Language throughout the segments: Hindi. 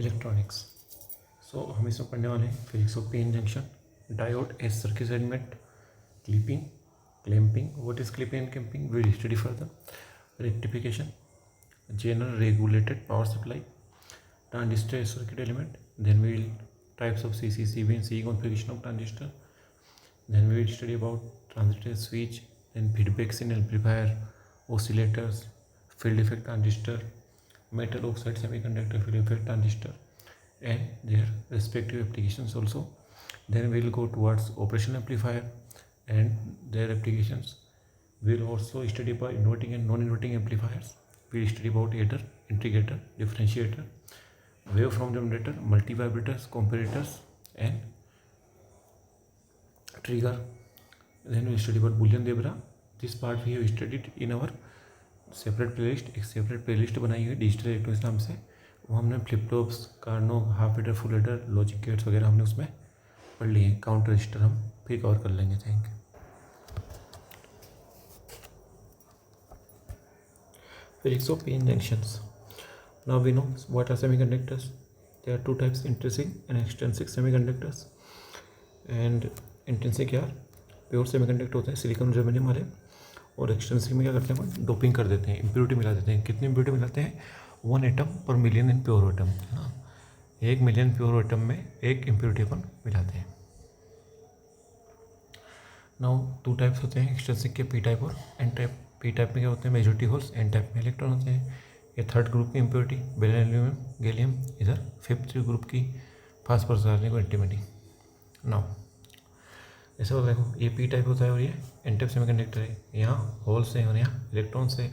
इलेक्ट्रॉनिक्स। सो हम इसमें पढ़ने वाले हैं physics of PN junction, diode as circuit segment, clipping, clamping, what is clipping and clamping, we will study further, rectification, general regulated power supply, transistor as circuit element, then we will types of CC, CB and CE configuration of transistor, then we will study about transistor switch, then feedbacks in amplifier, oscillators, field effect transistor, metal oxide semiconductor field effect transistor and their respective applications also. Then we will go towards operational amplifier and their applications. We will also study about inverting and non-inverting amplifiers. We will study about adder, integrator, differentiator, waveform generator, multivibrators, comparators and trigger. Then we will study about Boolean Debra. This part we have studied in our separate playlist, एक सेपरेट प्लेलिस्ट बनाई हुई डिजिटल इलेक्ट्रॉनिक्स नाम से। वो हमने flip flops, Karnaugh, half adder, full adder, logic gates वगैरह हमने उसमें पढ़ लिए हैं। काउंटर रजिस्टर हम फिर कवर कर लेंगे। Thank you. Physics of p-n junctions. Now we know what are semiconductors. There are two types, intrinsic and extrinsic semiconductors. And intrinsic क्या, प्योर सेमीकंडक्टर होते हैं, सिलिकॉन और जर्मेनियम वाले। और एक्सट्रिंसिक में क्या करते हैं, डोपिंग कर देते हैं, इम्प्योरिटी मिला देते हैं। कितनी इम्प्योरिटी मिलाते हैं? 1 एटम पर मिलियन इन प्योर एटम। हाँ, 1 मिलियन प्योर एटम में 1 इम्प्योरिटी अपन मिलाते हैं। नाउ 2 टाइप्स होते हैं एक्सट्रिंसिक के, पी टाइप और एन टाइप। पी टाइप में क्या होते हैं, मेजॉरिटी होल्स। एन टाइप में इलेक्ट्रॉन होते हैं। ये थर्ड ग्रुप की इम्प्योरिटी, बेरिलियम, एल्यूमिनियम, गैलियम। इधर फिफ्थ ग्रुप की फास्फोरस, आर्गन, एंटीमनी। नाउ ऐसा होता है, देखो ये पी टाइप होता है और ये एन टाइप सेमीकंडक्टर है। यहाँ होल्स हैं और यहाँ इलेक्ट्रॉन्स है।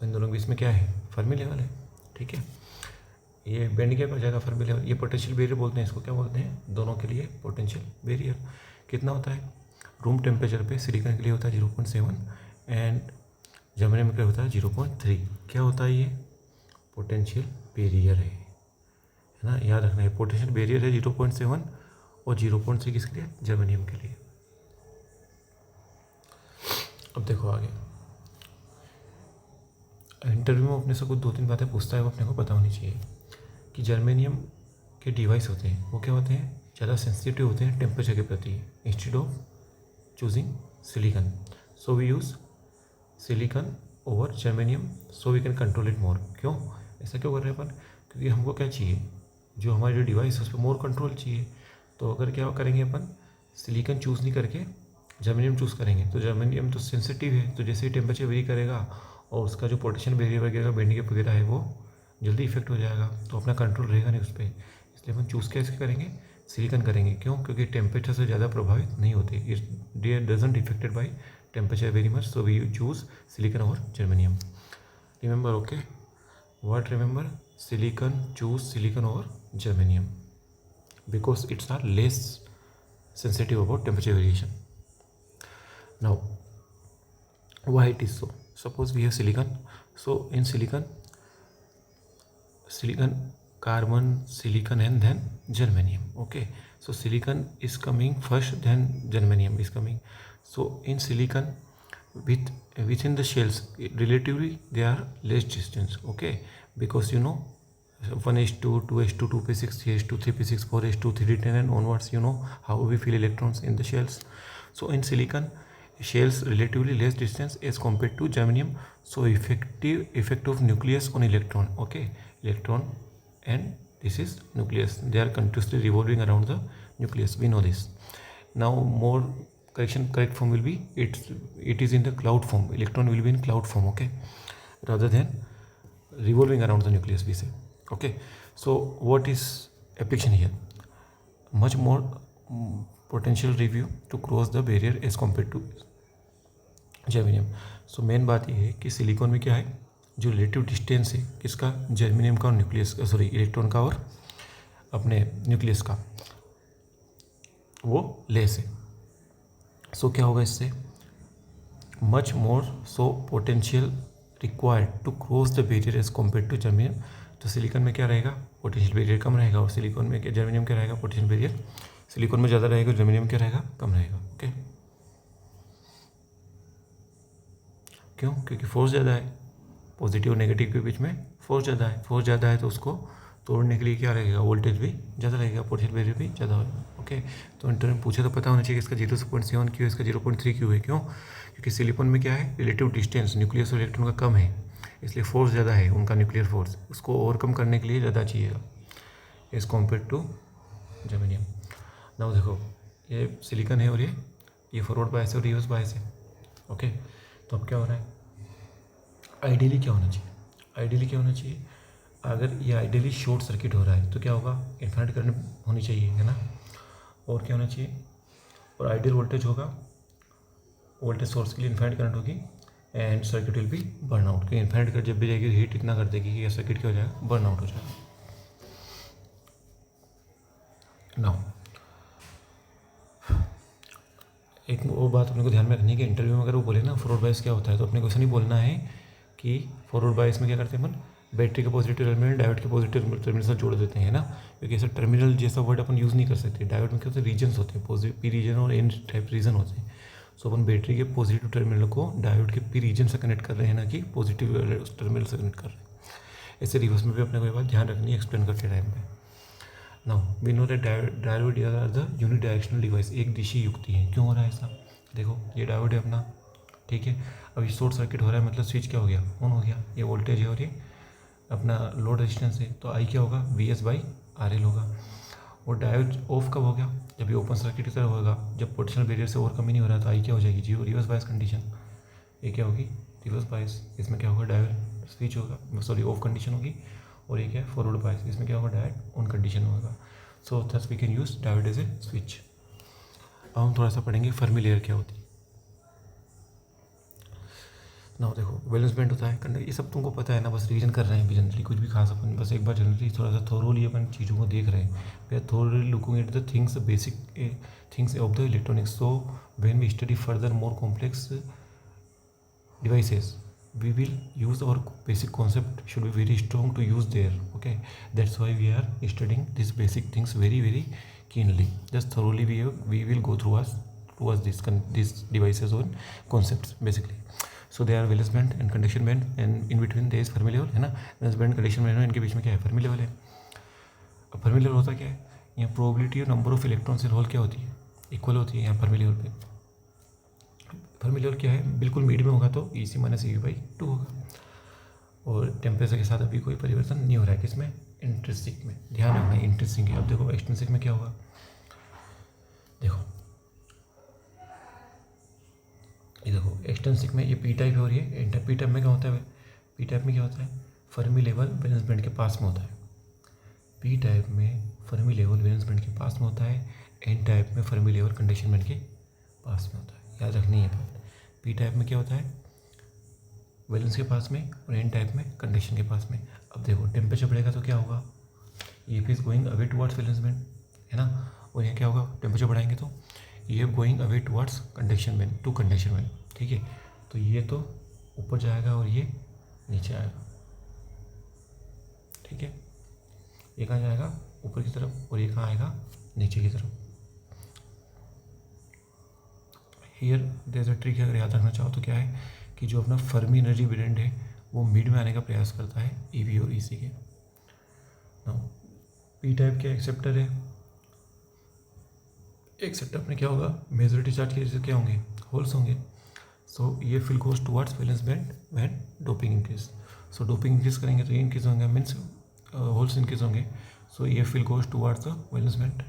इन दोनों के बीच में क्या है, फर्मी लेवल है। ठीक है, ये बैंड गैप हो जाएगा, फर्मी लेवल। ये पोटेंशियल बैरियर बोलते हैं इसको। क्या बोलते हैं, दोनों के लिए पोटेंशियल बैरियर। कितना होता है, रूम टेम्परेचर पे सिलिकॉन के लिए होता है 0.7 एंड जर्मेनियम के लिए होता है 0.3। क्या होता है, ये पोटेंशियल बैरियर है ना, याद रखना है। पोटेंशियल बैरियर है 0.7 और 0.3 किसके लिए, जर्मेनियम के लिए। अब देखो आगे, इंटरव्यू में अपने से कुछ 2-3 बातें पूछता है, वो अपने को पता होनी चाहिए कि जर्मेनियम के डिवाइस होते हैं वो क्या होते हैं, ज़्यादा सेंसिटिव होते हैं टेम्परेचर के प्रति, instead of choosing silicon. So we use silicon over germanium so we can control it more. क्यों, ऐसा क्यों कर रहे हैं अपन, क्योंकि हमको क्या चाहिए, जो हमारी जो डिवाइस है उस पर मोर कंट्रोल चाहिए। तो अगर क्या करेंगे अपन, सिलिकॉन चूज़ नहीं करके जर्मेनियम चूज़ करेंगे, तो जर्मेनियम तो सेंसिटिव है, तो जैसे ही टेम्परेचर वेरी करेगा और उसका जो पोटेंशियल बैरियर वगैरह, बैंड गैप वगैरह है, वो जल्दी इफेक्ट हो जाएगा, तो अपना कंट्रोल रहेगा नहीं उस पर। इसलिए अपन चूज़ कैसे करेंगे, सिलिकॉन करेंगे। क्यों, क्योंकि टेम्परेचर से ज़्यादा प्रभावित नहीं होते, it doesn't effected by temperature very much, so we choose silicon और germanium. Remember, okay, what remember, silicon, choose silicon over germanium because it's are less sensitive about temperature variation. Now why it is so, suppose we have silicon, so in silicon carbon, silicon and then germanium. Okay, so silicon is coming first, then germanium is coming. So in silicon, within the shells relatively they are less distance. Okay, because you know 1s2, 2s2, 2p6, 3s2, 3p6, 4s2, 3d10 and onwards, you know how we feel electrons in the shells. So in silicon, shells relatively less distance as compared to germanium, so effect of nucleus on electron. Okay, electron and this is nucleus, they are continuously revolving around the nucleus, we know this. Now more correct form will be, it is in the cloud form, electron will be in cloud form. Okay, rather than revolving around the nucleus, we say. Okay, so what is application here, much more potential review to cross the barrier as compared to germanium. So main बात ये है कि सिलिकॉन में क्या है, जो रिलेटिव डिस्टेंस है किसका, जर्मेनियम का और न्यूक्लियस का, सॉरी इलेक्ट्रॉन का और अपने न्यूक्लियस का, वो लेस है। सो क्या होगा इससे, much more, so potential required to cross the barrier as compare to germanium. तो सिलिकॉन में क्या रहेगा, पोटेंशियल बैरियर कम रहेगा, और सिलिकॉन में क्या, जर्मेनियम क्या रहेगा, पोटेंशियल बैरियर सिलिकॉन में ज़्यादा रहेगा, जर्मेनियम क्या रहेगा, कम रहेगा। ओके, क्यों, क्योंकि फोर्स ज़्यादा है, पॉजिटिव और नेगेटिव के बीच में फोर्स ज़्यादा है। फोर्स ज़्यादा है तो उसको तोड़ने के लिए क्या लगेगा, वोल्टेज भी ज़्यादा लगेगा, पोटेंशियल वैल्यू भी ज़्यादा होगा। ओके, तो इंटर में पूछे तो पता होना चाहिए कि इसका 0.7 क्यों है, इसका 0.3 क्यों है। क्यों? क्योंकि सिलिकॉन में क्या है, रिलेटिव डिस्टेंस न्यूक्लियस और इलेक्ट्रॉन का कम है, इसलिए फोर्स ज़्यादा है उनका, न्यूक्लियर फोर्स, उसको ओवरकम करने के लिए ज़्यादा चाहिएगा as compare to germanium. Now देखो, ये सिलिकॉन है और ये फॉरवर्ड बायस है और रिवर्स बायस है। ओके, तो अब क्या हो रहा है, आइडियली क्या होना चाहिए, आइडियली क्या होना चाहिए, अगर ये आइडियली शॉर्ट सर्किट हो रहा है तो क्या होगा, इन्फिनिट करंट होनी चाहिए, है ना, और क्या होना चाहिए, और आइडियल वोल्टेज होगा, वोल्टेज सोर्स के लिए इन्फिनिट करंट होगी and circuit will be burn out, क्योंकि इन्फिनिट करंट जब भी जाएगी हीट इतना कर देगी कि यह सर्किट क्या हो जाएगा, बर्न आउट हो जाएगा। नाउ एक वो बात अपने को ध्यान में रखनी है कि इंटरव्यू में अगर वो बोले ना फॉरवर्ड बायस क्या होता है, तो अपने को ऐसा नहीं बोलना है कि फॉरवर्ड बायस में क्या करते हैं अपन, बैटरी के पॉजिटिव टर्मिनल डायोड के पॉजिटिव टर्मिनल से जोड़ देते हैं ना, क्योंकि ऐसा टर्मिनल जैसा वर्ड अपन यूज़ नहीं कर सकते। डायोड में क्या होते हैं, रीजन्स होते हैं, पॉजिटिव पी रीजन और एन टाइप रीजन होते हैं। सो अपन बैटरी के पॉजिटिव टर्मिनल को डायोड के पी रीजन से कनेक्ट कर रहे हैं, ना कि पॉजिटिव टर्मिनल से कनेक्ट कर रहे हैं। ऐसे रिवर्स में भी अपने को ये बात ध्यान रखनी है एक्सप्लेन करते टाइम पे। Now we know that diode are the unidirectional device, एक दिशी युक्ति है। क्यों हो रहा है ऐसा, देखो ये डायोड है अपना, ठीक है, अब ये शॉर्ट सर्किट हो रहा है, मतलब स्विच क्या हो गया, ऑन हो गया, ये वोल्टेज है और ये अपना लोड रेजिस्टेंस है, तो आई क्या होगा, VS/RL होगा। और डायोड ऑफ कब हो गया, जब ये ओपन सर्किट की तरह होगा, जब पोटेंशियल बैरियर से ओवरकम ही नहीं हो रहा, तो आई क्या हो जाएगी, जीरो, रिवर्स बायस कंडीशन। ये क्या होगी, रिवर्स बायस, इसमें क्या होगा, डायोड स्विच होगा, सॉरी ऑफ कंडीशन होगी, और ये क्या है, फॉरवर्ड बायस, इसमें क्या होगा, डायोड ऑन कंडीशन होगा। So thus we can use diode as a switch. अब हम थोड़ा सा पढ़ेंगे फर्मी लेयर क्या होती है। ना देखो वैलेंस बैंड होता है, कंडक्ट, ये सब तुमको पता है ना, बस रिवीजन कर रहे हैं अभी जनरली, कुछ भी खास अपन बस एक बार जनरली थोड़ा सा थोरोली अपन चीज़ों को देख रहे हैं। We are thoroughly looking at the things, basic things of the electronics. So when we study further more complex devices, we will use our basic concept should be very strong to use there. Okay, that's why we are studying these basic things very keenly. Just thoroughly we will go through us these devices or concepts basically. So they are valence band and conduction band, and in between there is Fermi level, है ना, valence band conduction band, इनके बीच में क्या है, Fermi level है। अब Fermi level होता क्या है, यहाँ प्रोबेबिलिटी और number of electrons in hole क्या होती है, इक्वल होती है यहाँ Fermi level पे। फर्मी लेवल क्या है, बिल्कुल मिड में होगा तो EC - EV/2 होगा, और टेम्परेचर के साथ अभी कोई परिवर्तन नहीं हो रहा है, किसमें, इंट्रिंसिक में, ध्यान रखना है इंट्रिंसिक है। अब देखो एक्सट्रिंसिक में क्या होगा, देखो ये देखो एक्सट्रिंसिक में ये पी टाइप है और ये पी टाइप में क्या होता है, पी टाइप में क्या होता है, फर्मी लेवल वैलेंस बैंड के पास में होता है। पी टाइप में फर्मी लेवल वैलेंस बैंड के पास में होता है, एन टाइप में फर्मी लेवल कंडक्शन बैंड के पास में होता है, याद रखनी है बात। पी टाइप में क्या होता है, वैलेंस के पास में, और एन टाइप में कंडक्शन के पास में। अब देखो टेम्परेचर बढ़ेगा तो क्या होगा, EF is going away towards valence band, है ना, और यहाँ क्या होगा, टेम्परेचर बढ़ाएंगे तो EF going away towards conduction band, to conduction band, ठीक है, तो ये तो ऊपर जाएगा और ये नीचे आएगा, ठीक है, ये कहाँ जाएगा, ऊपर की तरफ, और ये कहाँ आएगा, नीचे की तरफ। Here there is a trick, अगर याद रखना चाहो तो क्या है कि जो अपना फर्मी एनर्जी बैंड है वो मिड में आने का प्रयास करता है EV और EC के। नाउ पी टाइप के एक्सेप्टर है, एक्सेप्टर में क्या होगा, मेजॉरिटी चार्ज के जैसे क्या होंगे, होल्स होंगे। सो ये fill goes towards valence band when doping increase. So doping increase करेंगे तो ये इंक्रीज होंगे, मीन्स होल्स इंक्रीज होंगे। सो ये fill goes towards the valence band.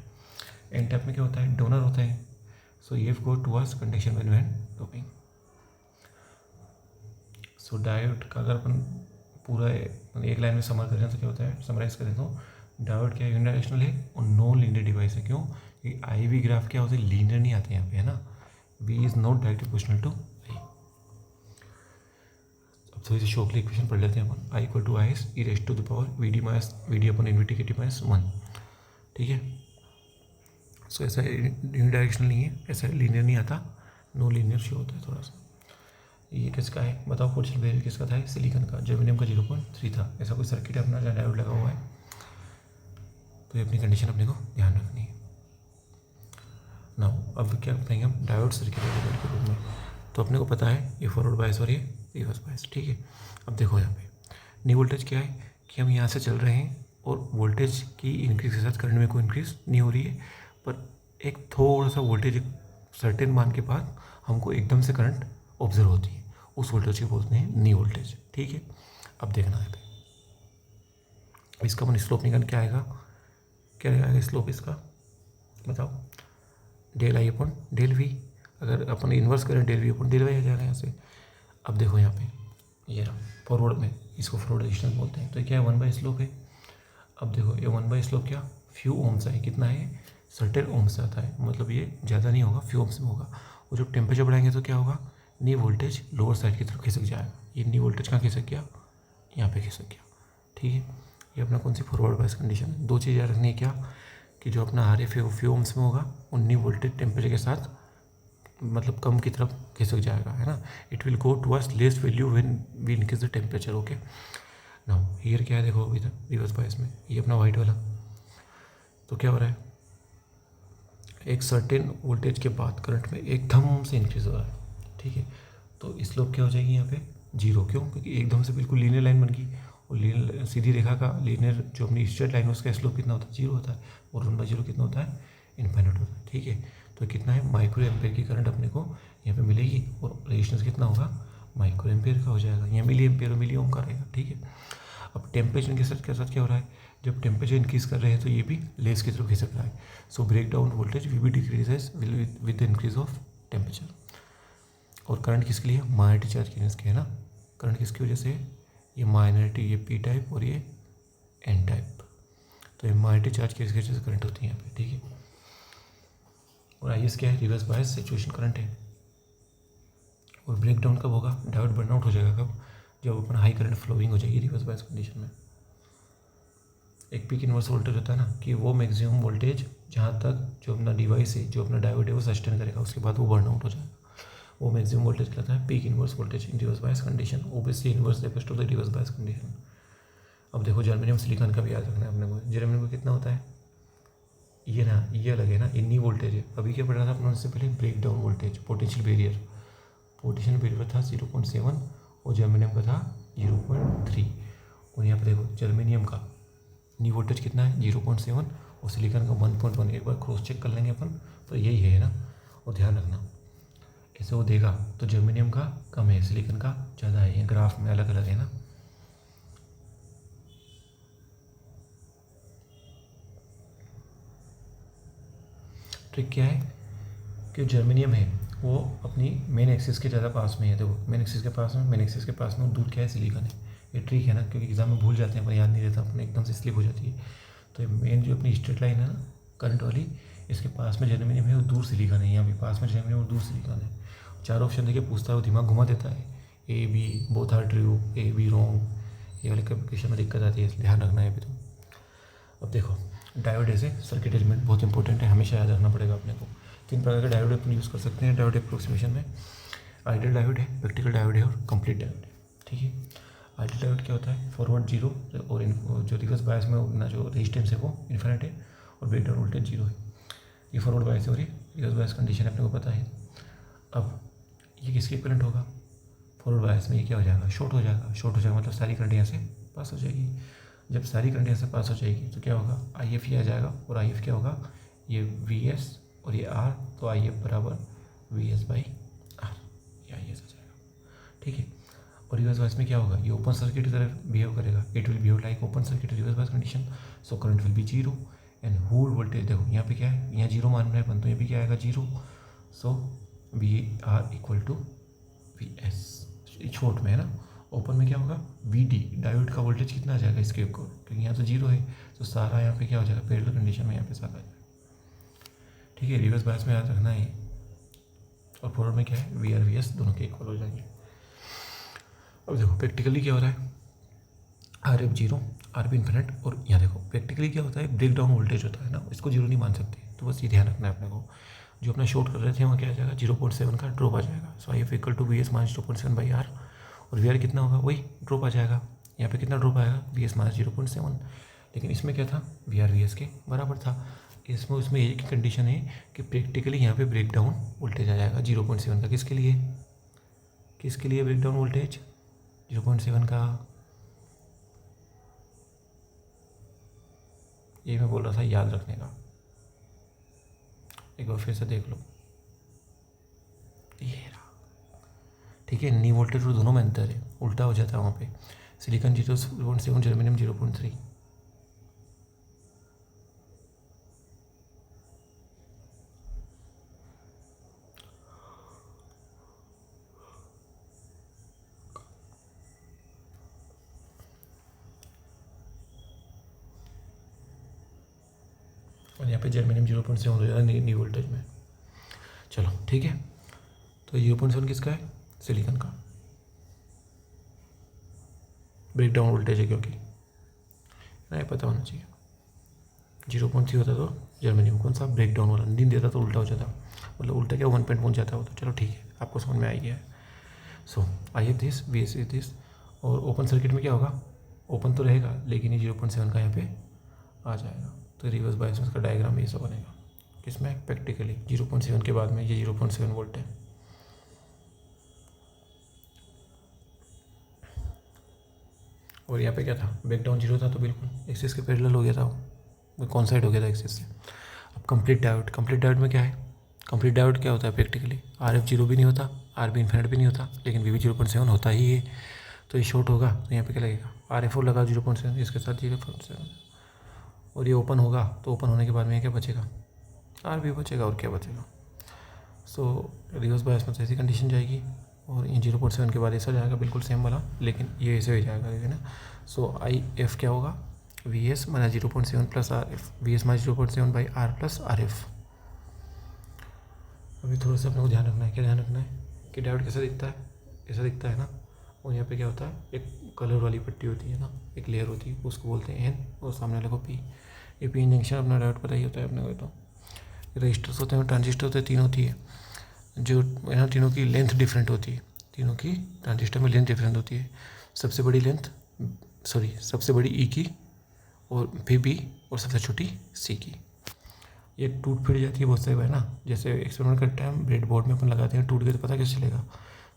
N type में क्या होता है, डोनर होता है, so EF goes towards conduction band when doping. So diode का अगर अपन पूरा एक लाइन में समर करें तो क्या होता है, समराइज करें तो डायोड क्या यूनिडायरेक्शनल है और नॉन लीनियर डिवाइस है। क्यों, क्योंकि IV ग्राफ क्या होते हैं, लीनियर नहीं आते यहाँ पे, है ना, V is not directly proportional to I। अब थोड़ी सी शॉर्टली इक्वेशन पढ़ लेते हैं अपन, I = IS e⁻⁴ VD/1, ठीक है। सो ऐसा यूनिडायरेक्शनल नहीं है, ऐसा लीनियर नहीं आता, नो लीनियर शो होता है थोड़ा सा। ये किसका है बताओ, पोटेंशियल बैरियर किसका था, सिलिकॉन का, जर्मेनियम का 0.3 था। ऐसा कोई सर्किट है अपना जहाँ डायोड लगा हुआ है, तो ये अपनी कंडीशन अपने को ध्यान रखनी है। नाउ अब क्या करेंगे हम, डायोड सर्किट के रूप में, तो अपने को पता है ये फॉरवर्ड बायस और ये रिवर्स बायस, ठीक है। अब देखो यहाँ पे न्यू वोल्टेज क्या है कि हम यहाँ से चल रहे हैं और वोल्टेज की इंक्रीज के साथ करंट में कोई इंक्रीज नहीं हो रही है, पर एक थोड़ा सा वोल्टेज एक सर्टेन मान के बाद हमको एकदम से करंट ऑब्जर्व होती है, उस वोल्टेज को बोलते हैं नी वोल्टेज। ठीक है, अब देखना है इसका अपन स्लोप निकाल क्या आएगा, क्या आएगा स्लोप इसका, बताओ। Del I upon del V, अगर अपन इन्वर्स करें del V upon del Y आ जाएगा यहाँ से। अब देखो यहाँ पे ये रहा फॉरवर्ड में, इसको फॉरवर्ड रेजिस्टेंस बोलते हैं, तो क्या है 1 बाई स्लोप है। अब देखो ये 1 बाई स्लोप क्या फ्यू ओम्स है, कितना है सर्टेन ओम्स से आता है, मतलब ये ज़्यादा नहीं होगा, फ्यू ओम्स में होगा। और जब टेम्परेचर बढ़ाएंगे तो क्या होगा, नी वोल्टेज लोअर साइड की तरफ खिसक जाएगा। ये नी वोल्टेज कहाँ खिसक गया, यहाँ पे खिसक गया। ठीक है, ये अपना कौन सी फॉरवर्ड बायस कंडीशन है। दो चीज़ याद रखनी है, क्या कि जो अपना आर एफ है वो फ्यू ओम्स में होगा, और नी वोल्टेज टेम्परेचर के साथ मतलब कम की तरफ खिसक जाएगा, है ना। It will go towards less value when we increase the temperature. Okay, now here क्या है, देखो अभी तक रिवर्स बायस में ये अपना वाइट वाला, तो क्या हो रहा है, एक सर्टेन वोल्टेज के बाद करंट में एकदम से इंक्रीज हो रहा है। ठीक है, तो स्लोप क्या हो जाएगी यहाँ पे जीरो, क्यों, क्योंकि एकदम से बिल्कुल लीनियर लाइन बन गई, और लीनियर सीधी रेखा का लीनियर जो अपनी स्ट्रेट लाइन है उसका स्लोप कितना होता है, जीरो होता है, और 1/0 कितना होता है, इनफाइनाइट होता है। ठीक है, तो कितना है माइक्रो एम्पेयर की करंट अपने को यहाँ पे मिलेगी, और रेजिस्टेंस कितना होगा, माइक्रो एम्पेयर का हो जाएगा, यहाँ मिली एम्पेयर मिली ओम का रहेगा। ठीक है, अब टेम्परेचर के साथ क्या हो रहा है, जब टेम्परेचर इंक्रीज कर रहे हैं तो ये भी लेस की तरफ खिसक रहा है। So breakdown voltage V B decreases with the increase of temperature. और करंट किसके लिए, माइनॉरिटी चार्ज के लिए है ना, करंट किसकी वजह से है, ये माइनॉरिटी, ये पी टाइप और ये एन टाइप, तो ये माइनॉरिटी चार्ज की वजह से करंट होती है यहाँ पे। ठीक है, और आई एस क्या है, रिवर्स बायस सिचुएशन करंट है। और ब्रेक डाउन कब होगा, डायोड बर्न आउट हो जाएगा कब, जब अपन हाई करंट फ्लोइंग हो जाएगी रिवर्स बायस कंडीशन में। एक पीक इनवर्स वोल्टेज होता है ना, कि वो मैक्सिमम वोल्टेज जहाँ तक जो अपना डिवाइस है, जो अपना डायोड है वो सस्टेन करेगा, उसके बाद वो बर्न आउट हो जाएगा, वो मैक्सिमम वोल्टेज कहलाता है peak inverse voltage in reverse bias condition, obviously inverse refers to the reverse bias condition. अब देखो जर्मेनियम सिलिकॉन का भी याद रखना है अपने को, जर्मेनियम का कितना होता है, ये ना, ये अलग है ना, इन्नी वोल्टेज है। अभी क्या पढ़ा था अपने उससे पहले, breakdown voltage, potential barrier था 0.7 और जर्मेनियम का था 0.3। और यहाँ पर देखो जर्मेनियम का नी वोल्टेज कितना है 0.7 और सिलिकॉन का 1.1। एक बार क्रॉस चेक कर लेंगे अपन, तो यही है ना। और ध्यान रखना ऐसे वो देगा तो जर्मेनियम का कम है, सिलिकॉन का ज़्यादा है, ये ग्राफ में अलग अलग है ना। ट्रिक क्या है कि जर्मेनियम है वो अपनी मेन एक्सिस के ज़्यादा पास में है। देखो मेन एक्सिस के पास में दूर क्या है, सिलिकॉन है। ये ट्रिक है ना, क्योंकि एग्जाम में भूल जाते हैं पर याद नहीं रहता, अपने एकदम से स्लिप हो जाती है। तो मेन जो अपनी स्ट्रेट लाइन है ना करंट वाली, इसके पास में जर्मेनियम है और दूर सिलिकॉन है। यहाँ भी पास में जर्मेनियम और दूर सिलिकॉन है। चार ऑप्शन देखिए पूछता है, वो दिमाग घुमा देता है, A B both are true, A B wrong, ये वाले क्वेश्चन में दिक्कत आती है, इसलिए ध्यान रखना है अभी तो। अब देखो डायोड ऐसे सर्किट एलिमेंट बहुत इंपॉर्टेंट है, हमेशा याद रखना पड़ेगा अपने को। 3 प्रकार के डायोड अपन यूज़ कर सकते हैं डायोड अप्रोक्सीमेशन में। आइडियल डायोड है, प्रैक्टिकल डायोड है और कंप्लीट डायोड है। ठीक है, आइडियल डायोड क्या होता है, फॉरवर्ड जीरो और जो रिवर्स बायस में अपना जो रेजिस्टेंस है वो इन्फिनिट है और ब्रेक डाउन वोल्टेज जीरो है। ये फॉरवर्ड बायस है और ये रिवर्स बायस कंडीशन अपने को पता है। अब ये किसके इक्विवेलेंट होगा, फॉरवर्ड बायस में ये क्या हो जाएगा, शॉर्ट हो जाएगा। शॉर्ट हो जाएगा मतलब सारी करंट यहाँ से पास हो जाएगी। जब सारी करंट यहाँ से पास हो जाएगी तो क्या होगा, आई एफ ये आ जाएगा, और आई एफ क्या होगा, ये वी एस और ये आर, तो आई एफ बराबर वी एस बाई आर, ये आई एस आ जाएगा। ठीक है, और रिवर्स बायस में क्या होगा, ये ओपन सर्किट की तरह बिहेव करेगा, it will behave like open circuit reverse bias condition, so current will be zero and whole voltage. देखो यहाँ पे क्या है, यहाँ जीरो मान रहे हैं अपन, तो यहाँ पे क्या आएगा zero, so V R equal to V S, छोट में है ना। ओपन में क्या होगा, वी डी, डायोड का वोल्टेज कितना आ जाएगा इसके को, क्योंकि यहाँ तो जीरो है, तो सारा यहाँ पे क्या हो जाएगा, पैरेलल कंडीशन में यहाँ पे सारा आ जाएगा। ठीक है, रिवर्स बायस में याद रखना है। और फॉरवर्ड में क्या है, वी आर वी एस दोनों के इक्वल हो जाएंगे। अब देखो प्रैक्टिकली क्या हो रहा है, R F zero, R B infinite. और यहाँ देखो प्रैक्टिकली क्या होता है, ब्रेक डाउन वोल्टेज होता है ना, इसको जीरो नहीं मान सकते, तो बस ये ध्यान रखना है अपने को। जो अपना शॉर्ट कर रहे थे वहाँ क्या आ जाएगा, 0.7 का ड्रॉप आ जाएगा। So I F equal to V S minus 0.7 by R, और वी आर कितना होगा, वही ड्रॉप आ जाएगा। यहाँ पे कितना ड्रॉप आएगा, वी एस माइनस 0.7। लेकिन इसमें क्या था, वी आर वी एस के बराबर था। इसमें एक ही कंडीशन है कि प्रैक्टिकली यहाँ पे ब्रेक डाउन वोल्टेज आ जाएगा 0.7 का। किसके लिए ब्रेक डाउन वोल्टेज 0.7 का, ये मैं बोल रहा था याद रखने का। एक बार फिर से देख लो, ये रहा, ठीक है। नी वोल्टेज और दोनों में अंतर है, उल्टा हो जाता है वहाँ पे। Silicon 0.7, germanium 0.3। और यहाँ पे जर्मेनियम 0.7 हो जाएगा नी वोल्टेज में। चलो ठीक है, तो 0.7 किसका है? सिलिकॉन का। ब्रेक डाउन वोल्टेज है क्योंकि, नहीं पता होना चाहिए। 0.3 होता तो जर्मेनियम कौन सा ब्रेक डाउन वाला, नहीं देता तो उल्टा हो जाता, मतलब उल्टा क्या 1 पॉइंट पहुँच जाता हो। तो चलो ठीक है, आपको समझ में आ गया है। So I have this, V S this. और ओपन सर्किट में क्या होगा? ओपन तो रहेगा लेकिन ये 0.7 का यहाँ पे आ जाएगा। तो रिवर्स बायस का डायग्राम ये सब बनेगा किसमें? प्रैक्टिकली 0.7 के बाद में ये 0.7 वोल्ट है। और यहाँ पे क्या था? ब्रेक डाउन 0 था तो बिल्कुल एक्सिस के पैरेलल हो गया था, वो कौन साइड हो गया था? एक्सिस से। अब कंप्लीट डायोड में क्या है? कंप्लीट डायोड क्या होता है प्रैक्टिकली? RF 0 भी नहीं होता, RB इन्फिनिट भी नहीं होता, लेकिन VB 0.7 होता ही है। तो ये शॉर्ट होगा तो यहाँ पे क्या लगेगा? RF लगा 0.7, इसके साथ 0.7। और ये ओपन होगा तो ओपन होने के बाद में क्या बचेगा? RB बचेगा, और क्या बचेगा? सो रिवर्स बायस में ऐसी कंडीशन जाएगी, और ये 0.7 के बाद ऐसा जाएगा बिल्कुल सेम वाला, लेकिन ये ऐसे हो जाएगा, है ना। सो IF क्या होगा? VS minus 0.7 plus RF, VS minus 0.7 by R plus RF। अभी थोड़ा सा अपने को ध्यान रखना है। क्या ध्यान रखना है? कि डायोड कैसा दिखता है? ऐसा दिखता है ना। और यहाँ पे क्या होता है? एक कलर वाली पट्टी होती है ना, एक लेयर होती है, उसको बोलते हैं N, और सामने वाले को P। ये P जंक्शन अपना डायोड पता ही होता है अपने को। तो रजिस्टर्स होते हैं, ट्रांजिस्टर होते हैं, तीन होती है, जो यहाँ तीनों की लेंथ डिफरेंट होती है। तीनों की ट्रांजिस्टर में लेंथ डिफरेंट होती है। सबसे बड़ी E की, और फिर B, और सबसे छोटी C की। ये टूट फिट जाती है बहुत सारी बार ना, जैसे एक्सपेरिमेंट करते हैं हम ब्रेड बोर्ड में अपन लगाते हैं, टूट गए तो पता कैसे चलेगा?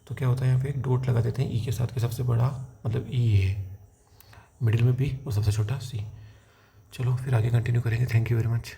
तो क्या होता है, यहाँ पे एक डॉट लगा देते हैं E के साथ, के सबसे बड़ा मतलब E है, मिडिल में B और सबसे छोटा C। चलो फिर आगे कंटिन्यू करेंगे। Thank you very much.